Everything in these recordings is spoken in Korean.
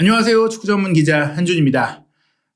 안녕하세요. 축구 전문 기자 한준입니다.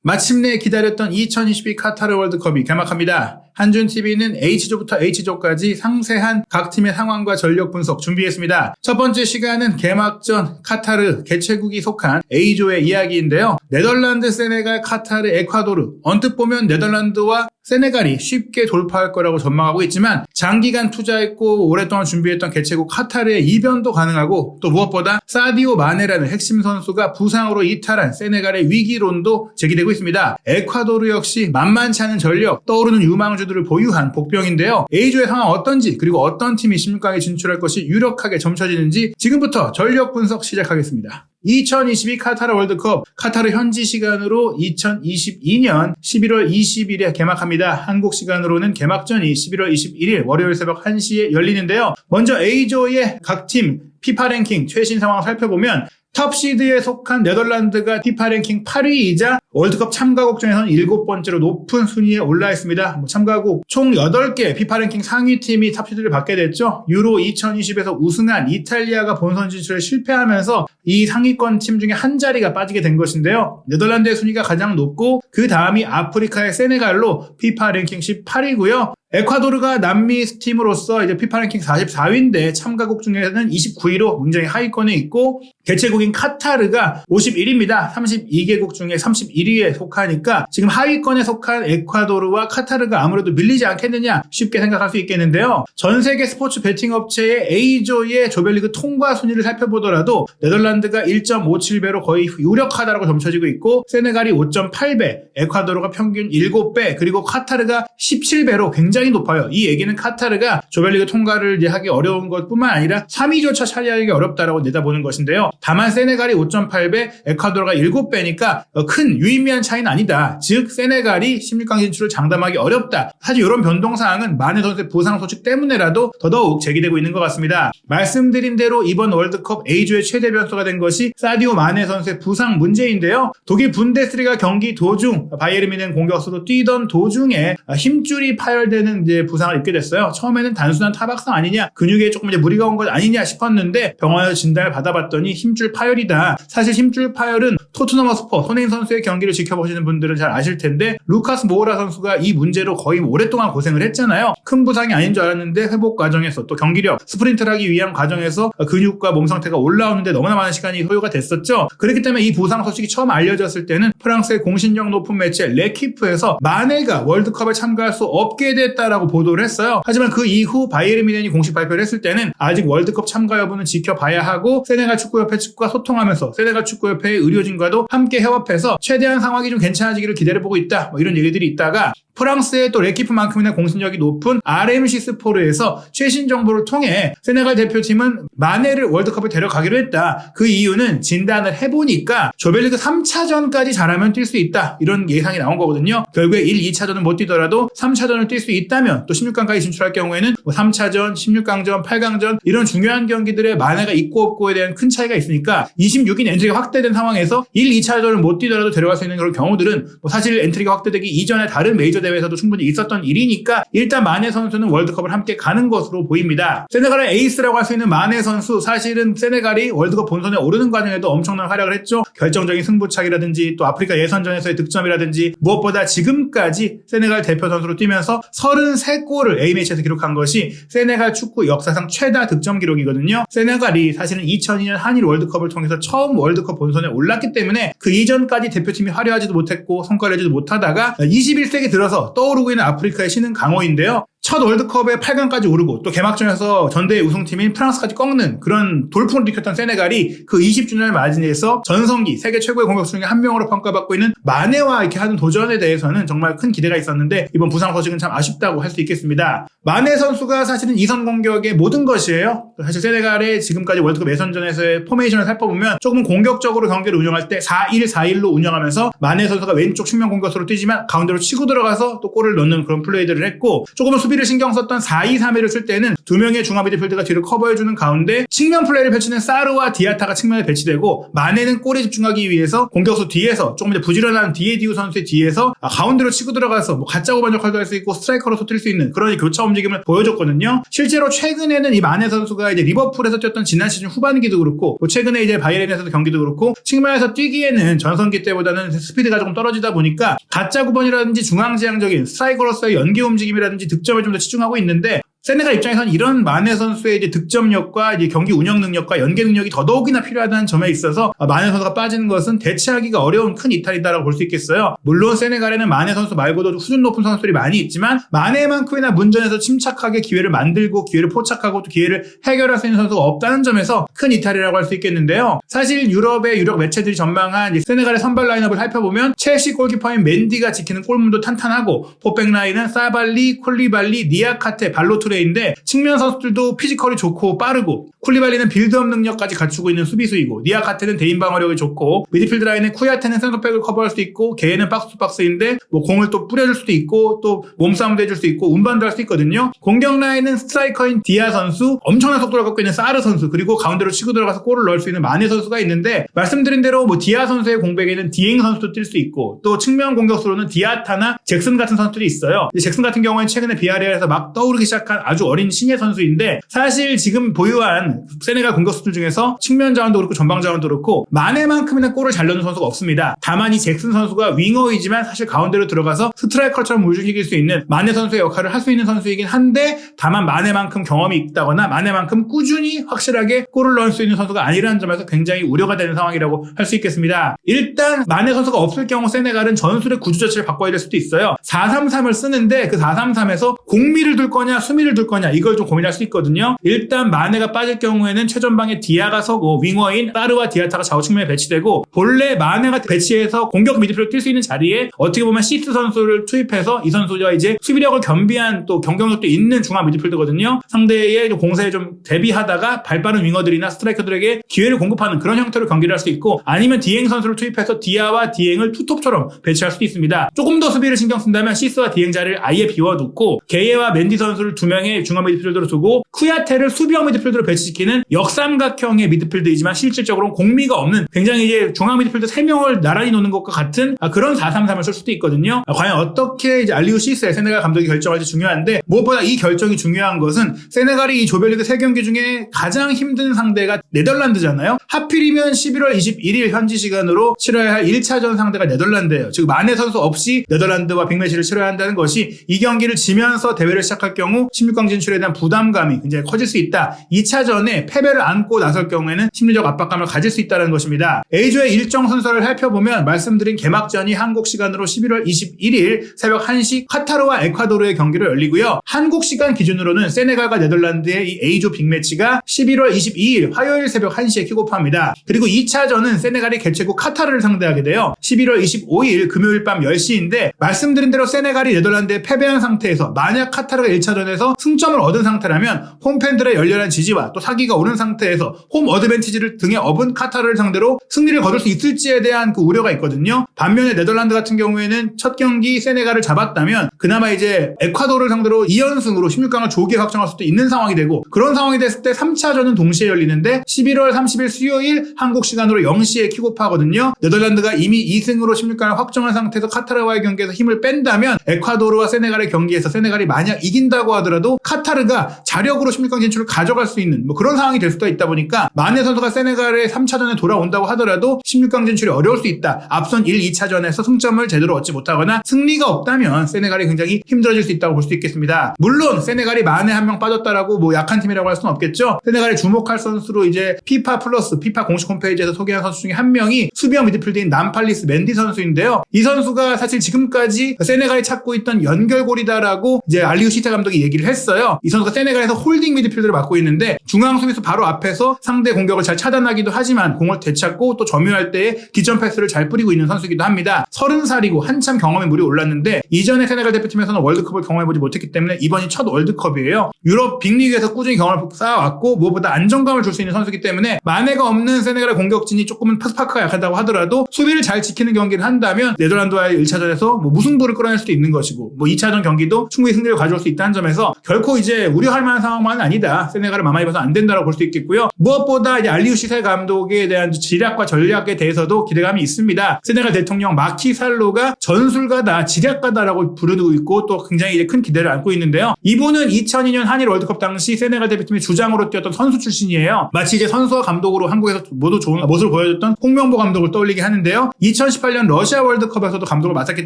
마침내 기다렸던 2022 카타르 월드컵이 개막합니다. 한준TV는 H조부터 H조까지 상세한 각 팀의 상황과 전력 분석 준비했습니다. 첫 번째 시간은 개막전 카타르 개최국이 속한 A조의 이야기인데요. 네덜란드, 세네갈, 카타르, 에콰도르. 언뜻 보면 네덜란드와 세네갈이 쉽게 돌파할 거라고 전망하고 있지만 장기간 투자했고 오랫동안 준비했던 개최국 카타르의 이변도 가능하고 또 무엇보다 사디오 마네라는 핵심 선수가 부상으로 이탈한 세네갈의 위기론도 제기되고 있습니다. 에콰도르 역시 만만치 않은 전력, 떠오르는 유망주들을 보유한 복병인데요. A조의 상황 어떤지 그리고 어떤 팀이 16강에 진출할 것이 유력하게 점쳐지는지 지금부터 전력 분석 시작하겠습니다. 2022 카타르 월드컵 카타르 현지 시간으로 2022년 11월 20일에 개막합니다. 한국 시간으로는 개막전이 11월 21일 월요일 새벽 1시에 열리는데요. 먼저 A조의 각 팀 피파 랭킹 최신 상황 살펴보면 톱시드에 속한 네덜란드가 피파 랭킹 8위이자 월드컵 참가국 중에서는 7번째로 높은 순위에 올라 있습니다. 참가국 총 8개 피파 랭킹 상위 팀이 톱시드를 받게 됐죠. 유로 2020에서 우승한 이탈리아가 본선 진출에 실패하면서 이 상위권 팀 중에 한 자리가 빠지게 된 것인데요. 네덜란드의 순위가 가장 높고 그 다음이 아프리카의 세네갈로 피파 랭킹 18위고요. 에콰도르가 남미 팀으로서 이제 피파 랭킹 44위인데 참가국 중에서는 29위로 굉장히 하위권에 있고 개최국인 카타르가 51위입니다. 32개국 중에 31위에 속하니까 지금 하위권에 속한 에콰도르와 카타르가 아무래도 밀리지 않겠느냐 쉽게 생각할 수 있겠는데요. 전 세계 스포츠 베팅 업체의 A조의 조별리그 통과 순위를 살펴보더라도 네덜란드가 1.57배로 거의 유력하다라고 점쳐지고 있고 세네갈이 5.8배, 에콰도르가 평균 7배, 그리고 카타르가 17배로 굉장히 높아요. 이 얘기는 카타르가 조별리그 통과를 이제 하기 어려운 것뿐만 아니라 3위조차 차지하기 어렵다라고 내다보는 것인데요. 다만 세네갈이 5.8배, 에콰도르가 7배니까 큰 유의미한 차이는 아니다. 즉 세네갈이 16강 진출을 장담하기 어렵다. 사실 이런 변동사항은 마네 선수의 부상 소식 때문에라도 더더욱 제기되고 있는 것 같습니다. 말씀드린 대로 이번 월드컵 A조의 최대 변수가 된 것이 사디오 마네 선수의 부상 문제인데요. 독일 분데스리가 경기 도중 바이에른 뮌헨 공격수로 뛰던 도중에 힘줄이 파열되는 이제 부상을 입게 됐어요. 처음에는 단순한 타박상 아니냐, 근육에 조금 이제 무리가 온 것 아니냐 싶었는데 병원에서 진단을 받아봤더니 힘줄 파열이다. 사실 힘줄 파열은 토트넘 허스퍼 손흥민 선수의 경기를 지켜보시는 분들은 잘 아실 텐데 루카스 모우라 선수가 이 문제로 거의 오랫동안 고생을 했잖아요. 큰 부상이 아닌 줄 알았는데 회복 과정에서 또 경기력, 스프린트를 하기 위한 과정에서 근육과 몸 상태가 올라오는데 너무나 많은 시간이 소요가 됐었죠. 그렇기 때문에 이 부상 소식이 처음 알려졌을 때는 프랑스의 공신력 높은 매체 레키프에서 마네가 월드컵에 참가할 수 없게 됐다라고 보도를 했어요. 하지만 그 이후 바이에른 뮌헨이 공식 발표를 했을 때는 아직 월드컵 참가 여부는 지켜봐야 하고 세네갈 축구협회 측과 소통하면서 세네갈 축구협회의 의료진과도 함께 협업해서 최대한 상황이 좀 괜찮아지기를 기다려보고 있다. 이런 얘기들이 있다가 프랑스의 또 레키프만큼이나 공신력이 높은 RMC 스포르에서 최신 정보를 통해 세네갈 대표팀은 마네를 월드컵에 데려가기로 했다. 그 이유는 진단을 해보니까 조별리그 3차전까지 잘하면 뛸 수 있다. 이런 예상이 나온 거거든요. 결국에 1, 2차전은 못 뛰더라도 3차전을 뛸 수 있다면 또 16강까지 진출할 경우에는 3차전, 16강전, 8강전 이런 중요한 경기들의 마네가 있고 없고에 대한 큰 차이가 있으니까 26인 엔트리가 확대된 상황에서 1, 2차전을 못 뛰더라도 데려갈 수 있는 그런 경우들은 사실 엔트리가 확대되기 이전에 다른 메이저 대회에서도 충분히 있었던 일이니까 일단 마네 선수는 월드컵을 함께 가는 것으로 보입니다. 세네갈의 에이스라고 할 수 있는 마네 선수, 사실은 세네갈이 월드컵 본선에 오르는 과정에도 엄청난 활약을 했죠. 결정적인 승부차기라든지 또 아프리카 예선전에서의 득점이라든지 무엇보다 지금까지 세네갈 대표 선수로 뛰면서 33골을 A매치에서 기록한 것이 세네갈 축구 역사상 최다 득점 기록이거든요. 세네갈이 사실은 2002년 한일 월드컵을 통해서 처음 월드컵 본선에 올랐기 때문에 그 이전까지 대표팀이 화려하지도 못했고 성과를 내지도 못하다가 21세기 들어서 떠오르고 있는 아프리카의 신흥 강호인데요. 첫 월드컵에 8강까지 오르고 또 개막전에서 전대회 우승팀인 프랑스까지 꺾는 그런 돌풍을 일으켰던 세네갈이 그 20주년을 맞이해서 전성기 세계 최고의 공격수 중에 한 명으로 평가받고 있는 마네와 이렇게 하는 도전에 대해서는 정말 큰 기대가 있었는데 이번 부상 소식은 참 아쉽다고 할 수 있겠습니다. 마네 선수가 사실은 이선 공격의 모든 것이에요. 사실 세네갈의 지금까지 월드컵 예선전에서의 포메이션을 살펴보면 조금 공격적으로 경기를 운영할 때 4-1-4-1로 운영하면서 마네 선수가 왼쪽 측면 공격수로 뛰지만 가운데로 치고 들어가서 또 골을 넣는 그런 플레이들을 했고 조금은 수비 수비를 신경 썼던 4-2-3-1을 쓸 때는 두 명의 중앙 미드필더가 뒤를 커버해주는 가운데 측면 플레이를 펼치는 사르와 디아타가 측면에 배치되고 마네는 골에 집중하기 위해서 공격수 뒤에서 조금 이제 부지런한 디에디우 선수의 뒤에서 가운데로 치고 들어가서 뭐 가짜 오반 역할도 할 수 있고 스트라이커로서 뛸 수 있는 그런 교차 움직임을 보여줬거든요. 실제로 최근에는 이 마네 선수가 이제 리버풀에서 뛰었던 지난 시즌 후반기도 그렇고 최근에 이제 바이에른에서도 경기도 그렇고 측면에서 뛰기에는 전성기 때보다는 스피드가 조금 떨어지다 보니까 가짜 9번이라든지 중앙지향적인 스트라이커로서의 연계 움직임이라든지 득점을 좀 더 치중하고 있는데 세네갈 입장에서는 이런 마네 선수의 이제 득점력과 이제 경기 운영 능력과 연계 능력이 더더욱이나 필요하다는 점에 있어서 마네 선수가 빠지는 것은 대체하기가 어려운 큰 이탈이다라고 볼 수 있겠어요. 물론 세네갈에는 마네 선수 말고도 수준 높은 선수들이 많이 있지만 마네만큼이나 문전에서 침착하게 기회를 만들고 기회를 포착하고 또 기회를 해결할 수 있는 선수가 없다는 점에서 큰 이탈이라고 할 수 있겠는데요. 사실 유럽 매체들이 전망한 세네갈의 선발 라인업을 살펴보면 첼시 골키퍼인 맨디가 지키는 골문도 탄탄하고 포백 라인은 사발리, 콜리발리, 니아카테, 발로투레 인데 측면 선수들도 피지컬이 좋고 빠르고 쿨리발리는 빌드업 능력까지 갖추고 있는 수비수이고 니아카테는 대인 방어력이 좋고 미드필드 라인의 쿠야테는 센터백을 커버할 수도 있고 개는 박스투박스인데 뭐 공을 또 뿌려줄 수도 있고 또 몸싸움도 해줄 수 있고 운반도 할 수 있거든요. 공격 라인은 스트라이커인 디아 선수, 엄청난 속도를 갖고 있는 사르 선수, 그리고 가운데로 치고 들어가서 골을 넣을 수 있는 마네 선수가 있는데 말씀드린 대로 뭐 디아 선수의 공백에는 디엥 선수도 뛸 수 있고 또 측면 공격수로는 디아타나 잭슨 같은 선수들이 있어요. 잭슨 같은 경우에는 최근에 비아레알에서 막 떠오르기 시작한 아주 어린 신예 선수인데 사실 지금 보유한 세네갈 공격수들 중에서 측면 자원도 그렇고 전방 자원도 그렇고 마네만큼이나 골을 잘 넣는 선수가 없습니다. 다만 이 잭슨 선수가 윙어이지만 사실 가운데로 들어가서 스트라이커처럼 물주기일 수 있는 마네 선수의 역할을 할 수 있는 선수이긴 한데 다만 마네만큼 경험이 있다거나 마네만큼 꾸준히 확실하게 골을 넣을 수 있는 선수가 아니라는 점에서 굉장히 우려가 되는 상황이라고 할 수 있겠습니다. 일단 마네 선수가 없을 경우 세네갈은 전술의 구조 자체를 바꿔야 될 수도 있어요. 4-3-3을 쓰는데 그 4-3-3에서 공미를 둘 거냐 수미를 둘 거냐 이걸 좀 고민할 수 있거든요. 일단 마네가 빠질 경우에는 최전방에 디아가 서고 윙어인 사르와 디아타가 좌우 측면에 배치되고 본래 마네가 배치해서 공격 미드필더로 뛸 수 있는 자리에 어떻게 보면 시스 선수를 투입해서 이 선수가 이제 수비력을 겸비한 또 경쟁력도 있는 중앙 미드필더거든요. 상대의 공세에 좀 대비하다가 발빠른 윙어들이나 스트라이커들에게 기회를 공급하는 그런 형태로 경기를 할 수 있고 아니면 디엥 선수를 투입해서 디아와 디엥을 투톱처럼 배치할 수도 있습니다. 조금 더 수비를 신경 쓴다면 시스와 디엥 자리를 아예 비워두고 게예와 맨디 선수를 두 명의 중앙 미드필더로 두고 쿠야테를 수비형 미드필더로 배치시키는 역삼각형의 미드필더이지만 실질적으로는 공미가 없는 굉장히 이제 중앙 미드필더 3명을 나란히 놓는 것과 같은 그런 4-3-3을 쓸 수도 있거든요. 과연 어떻게 이제 알리우 시스의 세네갈 감독이 결정할지 중요한데 무엇보다 이 결정이 중요한 것은 세네갈이 이 조별리그 3경기 중에 가장 힘든 상대가 네덜란드잖아요. 하필이면 11월 21일 현지 시간으로 치러야 할 1차전 상대가 네덜란드예요. 즉 마네 선수 없이 네덜란드와 빅매치를 치러야 한다는 것이 이 경기를 지면서 대회를 시작할 경우 16강 진출에 대한 부담감이 굉장히 커질 수 있다. 2차전에 패배를 안고 나설 경우에는 심리적 압박감을 가질 수 있다는 것입니다. A조의 일정 순서를 살펴보면 말씀드린 개막전이 한국 시간으로 11월 21일 새벽 1시 카타르와 에콰도르의 경기로 열리고요. 한국 시간 기준으로는 세네갈과 네덜란드의 이 A조 빅매치가 11월 22일 화요일 새벽 1시에 킥오프합니다. 그리고 2차전은 세네갈이 개최국 카타르를 상대하게 돼요. 11월 25일 금요일 밤 10시인데 말씀드린 대로 세네갈이 네덜란드에 패배한 상태에서 만약 카타르가 1차전에서 승점을 얻은 상태라면 홈팬들의 열렬한 지지와 또 사기가 오른 상태에서 홈 어드밴티지를 등에 업은 카타르를 상대로 승리를 거둘 수 있을지에 대한 그 우려가 있거든요. 반면에 네덜란드 같은 경우에는 첫 경기 세네갈을 잡았다면 그나마 이제 에콰도르를 상대로 2연승으로 16강을 조기에 확정할 수도 있는 상황이 되고 그런 상황이 됐을 때 3차전은 동시에 열리는데 11월 30일 수요일 한국 시간으로 0시에 킥오프하거든요. 네덜란드가 이미 2승으로 16강을 확정한 상태에서 카타르와의 경기에서 힘을 뺀다면 에콰도르와 세네갈의 경기에서 세네갈이 만약 이긴다고 하더라도 카타르가 자력으로 16강 진출을 가져갈 수 있는 뭐 그런 상황이 될 수도 있다 보니까 마네 선수가 세네갈의 3차전에 돌아온다고 하더라도 16강 진출이 어려울 수 있다. 앞선 1, 2차전에서 승점을 제대로 얻지 못하거나 승리가 없다면 세네갈이 굉장히 힘들어질 수 있다고 볼 수 있겠습니다. 물론 세네갈이 마네 한 명 빠졌다라고 뭐 약한 팀이라고 할 수는 없겠죠. 세네갈이 주목할 선수로 이제 피파 플러스 피파 공식 홈페이지에서 소개한 선수 중에 한 명이 수비형 미드필더인 남팔리스 맨디 선수인데요. 이 선수가 사실 지금까지 세네갈이 찾고 있던 연결고리다라고 이제 알리우 시타 감독이 얘기를 했어요. 이 선수가 세네갈에서 홀딩 미드필더를 맡고 있는데 중앙 수비수 바로 앞에서 상대 공격을 잘 차단하기도 하지만 공을 되찾고 또 점유할 때에 기점 패스를 잘 뿌리고 있는 선수이기도 합니다. 30살이고 한참 경험에 물이 올랐는데 이전에 세네갈 대표팀에서는 월드컵을 경험해보지 못했기 때문에 이번이 첫 월드컵이에요. 유럽 빅리그에서 꾸준히 경험을 쌓아왔고 무엇보다 안정감을 줄 수 있는 선수이기 때문에 마네가 없는 세네갈의 공격진이 조금은 파스파크가 약하다고 하더라도 수비를 잘 지키는 경기를 한다면 네덜란드와의 1차전에서 무승부를 끌어낼 수도 있는 것이고 2차전 경기도 충분히 승리를 가져올 수 있다는 점에서 결코 이제 우려할 만한 상황만은 아니다. 세네갈을 마마이 봐서 안 된다라고 볼 수 있겠고요. 무엇보다 이제 알리우 시세 감독에 대한 지략과 전략에 대해서도 기대감이 있습니다. 세네갈 대통령 마키살로가 전술가다, 지략가다라고 부르고 있고 또 굉장히 이제 큰 기대를 안고 있는데요. 이분은 2002년 한일 월드컵 당시 세네갈 대표팀의 주장으로 뛰었던 선수 출신이에요. 마치 이제 선수와 감독으로 한국에서 모두 좋은 모습을 보여줬던 홍명보 감독을 떠올리게 하는데요. 2018년 러시아 월드컵에서도 감독을 맡았기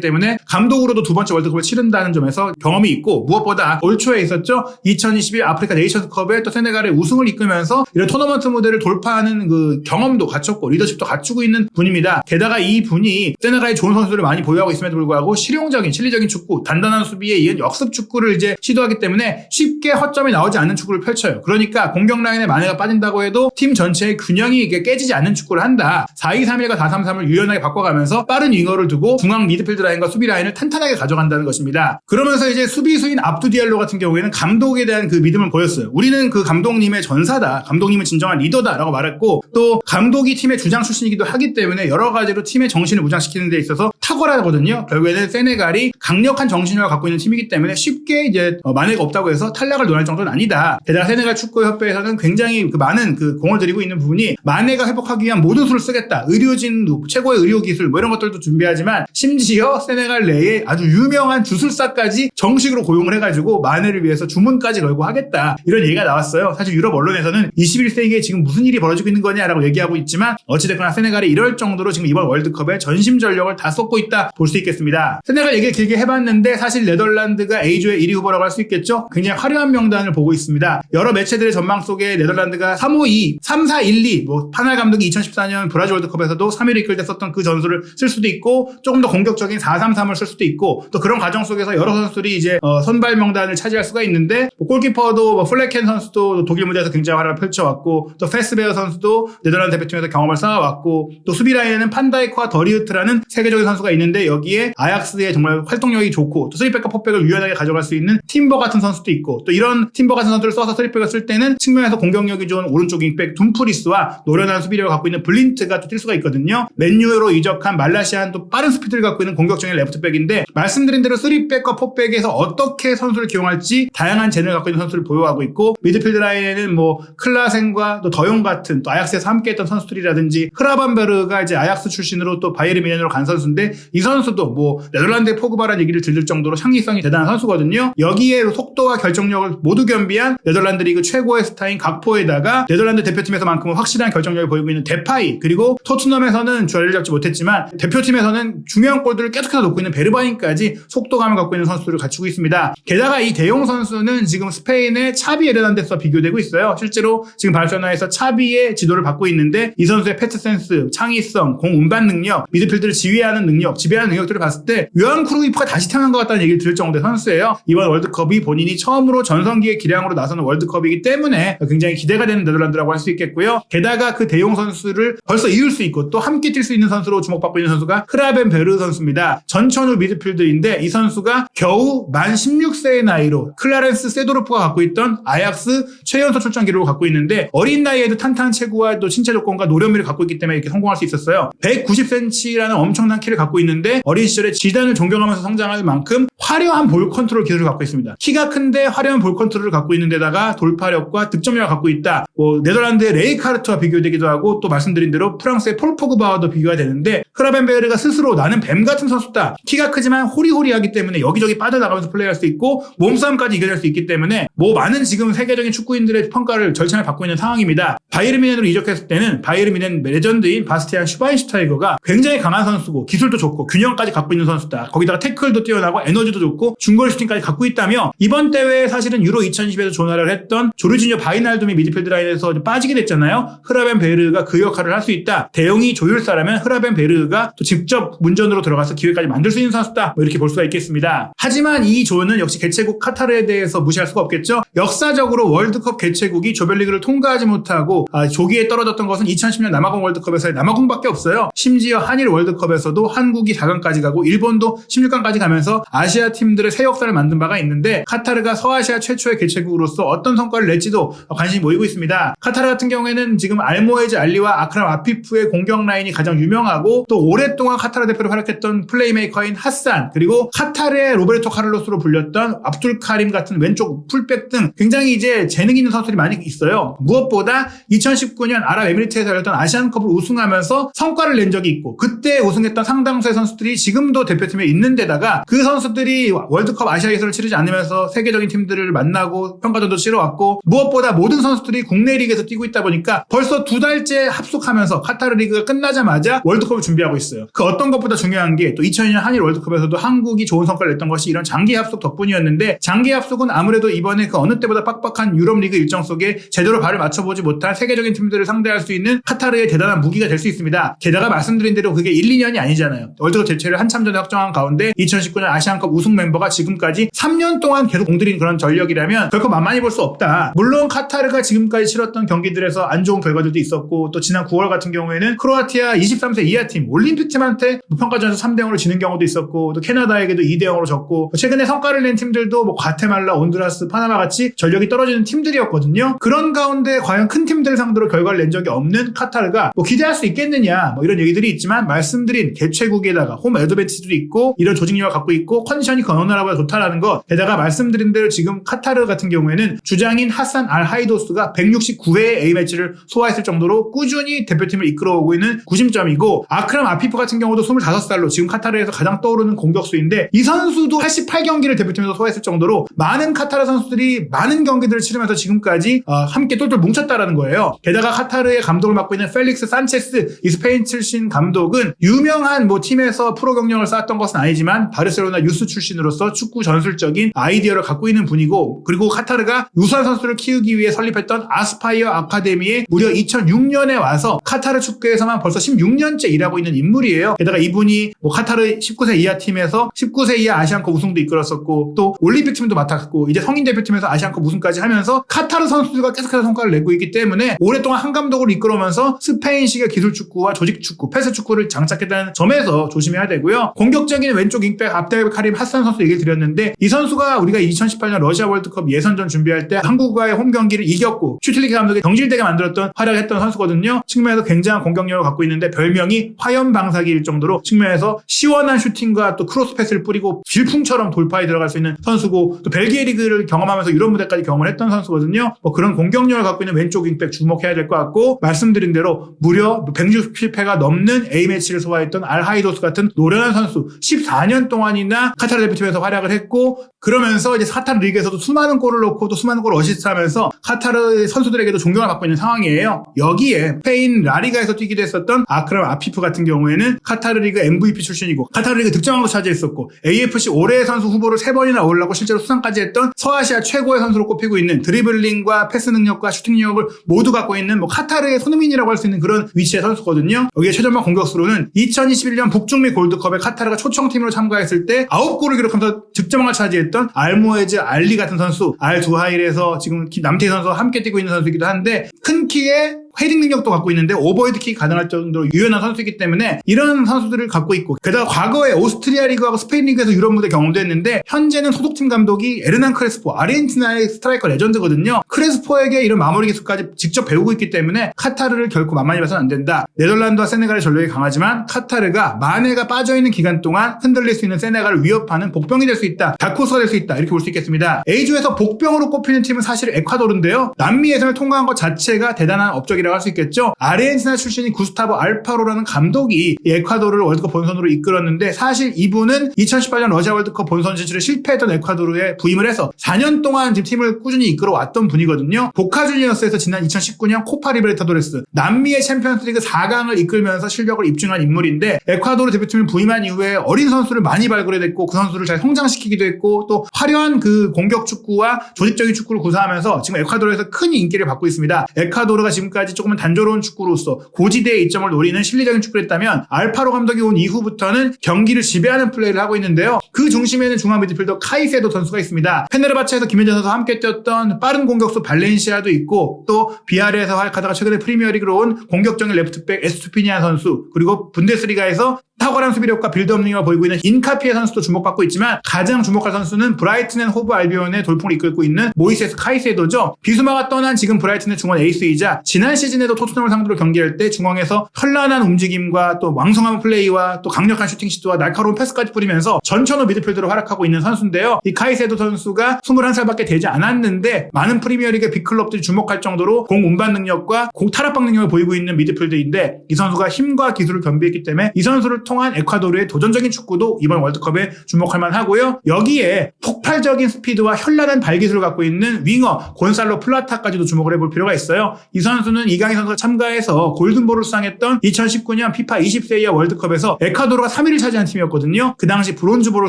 때문에 감독으로도 두 번째 월드컵을 치른다는 점에서 경험이 있고 무엇보다 올 초에 있었죠. 2021 아프리카 네이션스컵에 또 세네갈의 우승을 이끌면서 이런 토너먼트 무대를 돌파하는 그 경험도 갖췄고 리더십도 갖추고 있는 분입니다. 게다가 이 분이 세네갈의 좋은 선수들을 많이 보유하고 있음에도 불구하고 실용적인 실리적인 축구, 단단한 수비에 이은 역습 축구를 이제 시도하기 때문에 쉽게 허점이 나오지 않는 축구를 펼쳐요. 그러니까 공격 라인에 마네가 빠진다고 해도 팀 전체의 균형이 이게 깨지지 않는 축구를 한다. 4-2-3-1과 4-3-3을 유연하게 바꿔가면서 빠른 윙어를 두고 중앙 미드필드 라인과 수비 라인을 탄탄하게 가져간다는 것입니다. 그러면서 이제 수비수인 압두 디알로 같은 경우에는 감독에 대한 그 믿음을 보였어요. 우리는 그 감독님의 전사다. 감독님은 진정한 리더다라고 말했고 또 감독이 팀의 주장 출신이기도 하기 때문에 여러 가지로 팀의 정신을 무장시키는 데 있어서 탁월하거든요. 결국에는 세네갈이 강력한 정신력을 갖고 있는 팀이기 때문에 쉽게 이제 마네가 없다고 해서 탈락을 논할 정도는 아니다. 게다가 세네갈 축구협회에서는 굉장히 많은 공을 들이고 있는 부분이 마네가 회복하기 위한 모든 수를 쓰겠다. 의료진, 최고의 의료기술 이런 것들도 준비하지만 심지어 세네갈 내에 아주 유명한 주술사까지 정식으로 고용을 해가지고 마네를 위해서 주문까지 걸고 하겠다. 이런 얘기가 나왔어요. 사실 유럽 언론에서는 21세기에 지금 무슨 일이 벌어지고 있는 거냐라고 얘기하고 있지만 어찌됐거나 세네갈이 이럴 정도로 지금 이번 월드컵에 전심전력을 다 쏟고 있다 볼 수 있겠습니다. 세네갈 얘기를 길게 해봤는데 사실 네덜란드가 A조의 1위 후보라고 할 수 있겠죠. 굉장히 화려한 명단을 보고 있습니다. 여러 매체들의 전망 속에 네덜란드가 3-5-2, 3-4-1-2 파날 감독이 2014년 브라질 월드컵에서도 3위를 이끌 때 썼던 그 전술을 쓸 수도 있고 조금 더 공격적인 4-3-3을 쓸 수도 있고 또 그런 과정 속에서 여러 선수들이 이제 선발 명단을 차지할 수가 있는데 골키퍼도 플레켄 선수도 독일 무대에서 굉장히 활약을 펼쳐왔고 또 페스베어 선수도 네덜란드 대표팀에서 경험을 쌓아왔고 또 수비 라인에는 판다이크와 더리우트라는 세계적인 선수가 있는데 여기에 아약스의 정말 활동력이 좋고 또 3백과 4백을 유연하게 가져갈 수 있는 팀버 같은 선수도 있고 또 이런 팀버 같은 선수를 써서 3백을 쓸 때는 측면에서 공격력이 좋은 오른쪽 윙백 둠프리스와 노련한 수비력을 갖고 있는 블린트가 또 뛸 수가 있거든요. 맨유로 이적한 말라시안 또 빠른 스피드를 갖고 있는 공격적인 레프트백인데 말씀드린 대로 3백과 4백에서 어떻게 선수를 기용할지 다양한 재능을 갖고 있는 선수를 보유하고 있고 미드필드 라인에는 클라센과 또 더용 같은 또 아약스에서 함께했던 선수들이라든지 흐라반베르가 이제 아약스 출신으로 또 바이에른 뮌헨으로 간 선수인데 이 선수도 네덜란드의 포그바라는 얘기를 들을 정도로 창의성이 대단한 선수거든요. 여기에 속도와 결정력을 모두 겸비한 네덜란드 리그 최고의 스타인 각포에다가 네덜란드 대표팀에서만큼은 확실한 결정력을 보이고 있는 데파이 그리고 토트넘에서는 자리를 잡지 못했지만 대표팀에서는 중요한 골들을 계속해서 놓고 있는 베르바인까지 속도감을 갖고 있는 선수들을 갖추고 있습니다. 게다가 이 대용 선수는 지금 스페인의 차비 에르난데스와 비교되고 있어요. 실제로 지금 바르셀로나에서 차비의 지도를 받고 있는데 이 선수의 패스 센스, 창의성, 공 운반 능력, 미드필드를 지휘하는 능력, 지배하는 능력들을 봤을 때 요한 크루이프가 다시 태어난 것 같다는 얘기를 들을 정도의 선수예요. 이번 월드컵이 본인이 처음으로 전성기의 기량으로 나서는 월드컵이기 때문에 굉장히 기대가 되는 네덜란드라고 할 수 있겠고요. 게다가 그 대용 선수를 벌써 이을 수 있고 또 함께 뛸 수 있는 선수로 주목받고 있는 선수가 흐라벤베르 선수입니다. 전천후 미드필드인데 이 선수가 겨우 만 16세의 나이로 클라렌스 세도르프가 갖고 있던 아약스 최연소 출전 기록을 갖고 있는데 어린 나이에도 탄탄한 체구와 또 신체 조건과 노련미를 갖고 있기 때문에 이렇게 성공할 수 있었어요. 190cm라는 엄청난 키를 갖고 있는데 어린 시절에 지단을 존경하면서 성장할 만큼 화려한 볼 컨트롤 기술을 갖고 있습니다. 키가 큰데 화려한 볼 컨트롤을 갖고 있는 데다가 돌파력과 득점력을 갖고 있다. 네덜란드의 레이카르트와 비교되기도 하고 또 말씀드린 대로 프랑스의 폴 포그바와도 비교가 되는데 흐라벤베르가 스스로 나는 뱀 같은 선수다. 키가 크지만 호리호리하기 때문에 여기저기 빠져나가면서 플레이할 수 있고 몸싸움까지 이겨낼 수 있기 때문에 많은 지금 세계적인 축구인들의 평가를 절찬을 받고 있는 상황입니다. 바이에른 뮌헨으로 이적했을 때는 바이에른 뮌헨 레전드인 바스티안 슈바인슈타이거가 굉장히 강한 선수고 기술도 좋고 균형까지 갖고 있는 선수다. 거기다가 태클도 뛰어나고 에너지도 좋고 중거리 슈팅까지 갖고 있다며 이번 대회에 사실은 유로 2020에서 조나를 했던 조르지뉴 바이날둠이 미드필드 라인에서 빠지게 됐잖아요. 흐라벤 베르가 그 역할을 할 수 있다. 대용이 조율사라면 흐라벤 베르가 또 직접 문전으로 들어가서 기회까지 만들 수 있는 선수다. 뭐 이렇게 볼 수가 있겠습니다. 하지만 이 조는 역시 개최국 카타르에 대해서 무시할 수가 없겠죠. 역사적으로 월드컵 개최국이 조별리그를 통과하지 못하고 조기에 떨어졌던 것은 2010년 남아공 월드컵에서의 남아공밖에 없어요. 심지어 한일 월드컵에서도 한국이 4강까지 가고 일본도 16강까지 가면서 아시아 팀들의 새 역사를 만든 바가 있는데 카타르가 서아시아 최초의 개최국으로서 어떤 성과를 낼지도 관심이 모이고 있습니다. 카타르 같은 경우에는 지금 알모에즈 알리와 아크람 아피프의 공격 라인이 가장 유명하고 또 오랫동안 카타르 대표로 활약했던 플레이메이커인 하산 그리고 카타르의 로베르토 카를로스로 불렸던 압둘 카림 같은 왼쪽 풀백 등 굉장히 이제 재능 있는 선수들이 많이 있어요. 무엇보다 2019년 아랍에미리트에서 열렸던 아시안컵을 우승하면서 성과를 낸 적이 있고 그때 우승했던 상당수의 선수들이 지금도 대표팀에 있는 데다가 그 선수들이 월드컵 아시아 예선을 치르지 않으면서 세계적인 팀들을 만나고 평가전도 치러왔고 무엇보다 모든 선수들이 국내 리그에서 뛰고 있다 보니까 벌써 2달째 합숙하면서 카타르 리그가 끝나자마자 월드컵을 준비하고 있어요. 그 어떤 것보다 중요한 게 또 2002년 한일 월드컵에서도 한국이 좋은 성과를 냈던 것이 이런 장기 합숙 덕분이었는데 장기 합숙은 아무래도 이번에 그 어느 때보다 빡빡한 유럽 리그 일정 속에 제대로 발을 맞춰보지 못한 세계적인 팀들을 상대할 수 있는 카타르의 대단한 무기가 될 수 있습니다. 게다가 말씀드린 대로 그게 1, 2년이 아니잖아요. 월드컵 개최를 한참 전에 확정한 가운데 2019년 아시안컵 우승 멤버가 지금까지 3년 동안 계속 공들인 그런 전력이라면 결코 만만히 볼 수 없다. 물론 카타르가 지금까지 치렀던 경기들에서 안 좋은 결과들도 있었고 또 지난 9월 같은 경우에는 크로아티아 23세 이하 팀 올림픽 팀한테 평가전에서 3대0으로 지는 경우도 있었고 또 캐나다에게도 2대0으로 졌고 최근에 성과를 낸 팀들도 뭐 과테말라, 온두라스, 파나마 같이 전력이 떨어지는 팀들이었거든요. 그런 가운데 과연 큰 팀들 상대로 결과를 낸 적이 없는 카타르가 뭐 기대할 수 있겠느냐 뭐 이런 얘기들이 있지만 말씀드린 개최국에다가 홈 애드밴티지도 있고 이런 조직력을 갖고 있고 컨디션이 그 어느 나라보다 좋다라는 것 게다가 말씀드린 대로 지금 카타르 같은 경우에는 주장인 하산 알 하이도스가 169회의 A매치를 소화했을 정도로 꾸준히 대표팀을 이끌어오고 있는 구심점이고 아크람 아피프 같은 경우도 25살로 지금 카타르에서 가장 떠오르는 공격수인데 이 선수도 88경기를 대표팀에서 소화했을 정도로 많은 카타르 선수들이 많은 경기들을 치르면서 지금까지 함께 똘똘 뭉쳤다라는 거예요. 게다가 카타르의 감독을 맡고 있는 펠릭스 산체스 이 스페인 출신 감독은 유명한 뭐 팀에서 프로 경력을 쌓았던 것은 아니지만 바르셀로나 유스 출신으로서 축구 전술적인 아이디어를 갖고 있는 분이고 그리고 카타르가 유수한 선수를 키우기 위해 설립했던 아스파이어 아카데미에 무려 2006년에 와서 카타르 축구에서만 벌써 16년째 일하고 있는 인물이에요. 게다가 이분이 뭐 카타르 19세 이하 팀에서 19세 이하 아시안컵 우승도 이끌었었고 또 올림픽 팀도 맡았고 이제 성인 대표팀에서 아시안컵 우승까지 하면서 카타르 선수들과 계속해서 성과를 내고 있기 때문에 오랫동안 한 감독으로 이끌어오면서 스페인식의 기술 축구와 조직 축구, 패스 축구를 장착했다는 점에서 조심해야 되고요. 공격적인 왼쪽 윙백 압델 카림 하산 선수 얘기를 드렸는데 이 선수가 우리가 2018년 러시아 월드컵 예선전 준비할 때 한국과의 홈 경기를 이겼고 슈틸리케 감독이 경질되게 만들었던 활약했던 선수거든요. 측면에서 굉장한 공격력을 갖고 있는데 별명이 화염방사기일 정도로 측면에서 시원한 슈팅과 또 크로스 패스를 뿌리고 질풍처럼 돌파에 들어갈 수 있는 선수고 또 벨기에 리그를 경험하면서 유럽 무대까지 경험을 했던 선수거든요. 뭐 그런 공격력을 갖고 있는 왼쪽 윙백 주목해야 될 것 같고 말씀드린 대로 무려 160회가 넘는 A매치를 소화했던 알하이도스 같은 노련한 선수 14년 동안이나 카타르 대표팀에서 활약을 했고 그러면서 이제 카타르 리그에서도 수많은 골을 넣고 또 수많은 골을 어시스트하면서 카타르 선수들에게도 존경을 받고 있는 상황이에요. 여기에 스페인 라리가에서 뛰기도 했었던 아크람 아피프 같은 경우에는 카타르 리그 MVP 출신이고 카타르 리그 득점왕도 차지했었고 AFC 올해의 선수 후보를 3번이나 올라고 실제로 수상까지 했던 서아시아 최고의 선수로 꼽히고 있는 드리블링과 패스 능력과 슈팅 능력을 모두 갖고 있는 뭐 카타르의 손흥민이라고 할 수 있는 그런 위치의 선수거든요. 여기에 최전방 공격수로는 2021년 북중미 골드컵에 카타르가 초청팀으로 참가했을 때 9골을 기록하면서 득점왕을 차지했던 알모에즈 알리 같은 선수 알 두하일에서 지금 남태희 선수와 함께 뛰고 있는 선수이기도 한데 큰 키에 헤딩 능력도 갖고 있는데 오버헤드킥이 가능할 정도로 유연한 선수이기 때문에 이런 선수들을 갖고 있고 게다가 과거에 오스트리아 리그하고 스페인 리그에서 유럽 무대 경험도 했는데 현재는 소속팀 감독이 에르난 크레스포 아르헨티나의 스트라이커 레전드거든요. 크레스포에게 이런 마무리 기술까지 직접 배우고 있기 때문에 카타르를 결코 만만히 봐서는 안 된다. 네덜란드와 세네갈의 전력이 강하지만 카타르가 마네가 빠져있는 기간 동안 흔들릴 수 있는 세네갈을 위협하는 복병이 될 수 있다. 다크호스가 될 수 있다. 이렇게 볼 수 있겠습니다. A조에서 복병으로 꼽히는 팀은 사실 에콰도르인데요. 남미 예선을 통과한 것 자체가 대단한 업적이라고 할 수 있겠죠. 아르헨티나 출신인 구스타보 알파로라는 감독이 에콰도르를 월드컵 본선으로 이끌었는데 사실 이분은 2018년 러시아 월드컵 본선 진출에 실패했던 에콰도르에 부임을 해서 4년 동안 지금 팀을 꾸준히 이끌어왔던 분이거든요. 보카 주니어스에서 지난 2019년 코파 리베르타도레스 남미의 챔피언스리그 4강을 이끌면서 실력을 입증한 인물인데 에콰도르 에콰도르 대표팀을 부임한 이후에 어린 선수를 많이 발굴해냈고 그 선수를 잘 성장시키기도 했고 또 화려한 그 공격 축구와 조직적인 축구를 구사하면서 지금 에콰도르에서 큰 인기를 받고 있습니다. 에콰도르가 지금까지 조금은 단조로운 축구로서 고지대의 이점을 노리는 실리적인 축구를 했다면 알파로 감독이 온 이후부터는 경기를 지배하는 플레이를 하고 있는데요. 그 중심에는 중앙 미드필더 카이세도 선수가 있습니다. 페네르바체에서 김현재 선수와 함께 뛰었던 빠른 공격수 발렌시아도 있고 또 비아르에서 활약하다가 최근에 프리미어리그로 온 공격적인 레프트백 에스투피니안 선수 그리고 분데스리가에서 탁월한 수비력과 빌드업 능력을 보이고 있는 인카피에 선수도 주목받고 있지만 가장 주목할 선수는 브라이튼 앤 호브 알비온의 돌풍을 이끌고 있는 모이세스 카이세도죠. 비수마가 떠난 지금 브라이튼의 중원 에이스이자 지난 시즌에도 토트넘을 상대로 경기할 때 중앙에서 현란한 움직임과 또 왕성한 플레이와 또 강력한 슈팅 시도와 날카로운 패스까지 뿌리면서 전천후 미드필더로 활약하고 있는 선수인데요. 이 카이세도 선수가 21살밖에 되지 않았는데 많은 프리미어리그 빅클럽들이 주목할 정도로 공 운반 능력과 공 탈압박 능력을 보이고 있는 미드필더인데 이 선수가 힘과 기술을 겸비했기 때문에 이 선수를 통한 에콰도르의 도전적인 축구도 이번 월드컵에 주목할 만하고요. 여기에 폭발적인 스피드와 현란한 발기술을 갖고 있는 윙어 곤살로 플라타까지도 주목을 해볼 필요가 있어요. 이 선수는 이강인 선수가 참가해서 골든볼을 수상했던 2019년 피파 20세 이하 월드컵에서 에콰도르가 3위를 차지한 팀이었거든요. 그 당시 브론즈볼을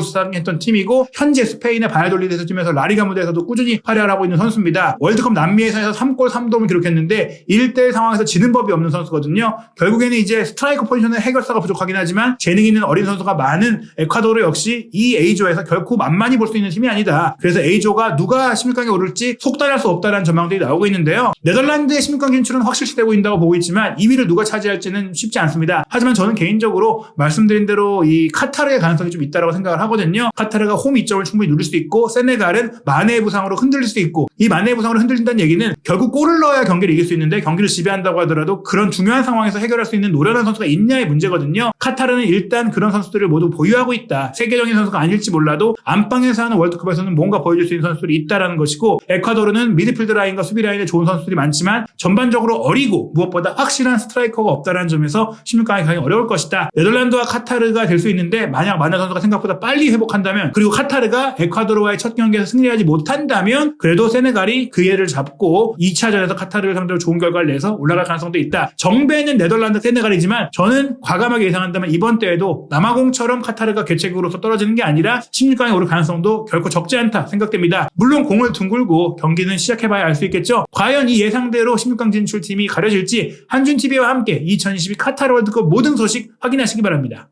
수상했던 팀이고 현재 스페인의 바야돌리드에서 뛰면서 라리가 무대에서도 꾸준히 활약을 하고 있는 선수입니다. 월드컵 남미 예선에서 3골 3도움을 기록했는데 1대1 상황에서 지는 법이 없는 선수거든요. 결국에는 이제 스트라이커 포지션의 해결사가 부족하긴 하지만 재능 있는 어린 선수가 많은 에콰도르 역시 이 A조에서 결코 만만히 볼 수 있는 팀이 아니다. 그래서 A조가 누가 16강에 오를지 속단할 수 없다는 전망들이 나오고 있는데요. 네덜란드의 16강 진출은 확실시되고 있다고 보고 있지만 2위를 누가 차지할지는 쉽지 않습니다. 하지만 저는 개인적으로 말씀드린 대로 이 카타르의 가능성이 좀 있다고 생각을 하거든요. 카타르가 홈 이점을 충분히 누릴 수 있고 세네갈은 마네의 부상으로 흔들릴 수 있고 이 마네의 부상으로 흔들린다는 얘기는 결국 골을 넣어야 경기를 이길 수 있는데 경기를 지배한다고 하더라도 그런 중요한 상황에서 해결할 수 있는 노련한 선수가 있냐의 문제거든요. 카타르는 일단 그런 선수들을 모두 보유하고 있다. 세계적인 선수가 아닐지 몰라도 안방에서 하는 월드컵에서는 뭔가 보여줄 수 있는 선수들이 있다라는 것이고 에콰도르는 미드필드 라인과 수비 라인에 좋은 선수들이 많지만 전반적으로 어리고 무엇보다 확실한 스트라이커가 없다라는 점에서 16강이 가기 어려울 것이다. 네덜란드와 카타르가 될 수 있는데 만약 마네 선수가 생각보다 빨리 회복한다면 그리고 카타르가 에콰도르와의 첫 경기에서 승리하지 못한다면 그래도 세네갈이 그 예를 잡고 2차전에서 카타르를 상대로 좋은 결과를 내서 올라갈 가능성도 있다. 정배는 네덜란드 세네갈이지만 저는 과감하게 예상한다면 이번 대회도 남아공처럼 카타르가 개최국으로서 떨어지는 게 아니라 16강에 오를 가능성도 결코 적지 않다 생각됩니다. 물론 공을 둥글고 경기는 시작해봐야 알 수 있겠죠. 과연 이 예상대로 16강 진출팀이 가려질지 한준TV와 함께 2022 카타르 월드컵 모든 소식 확인하시기 바랍니다.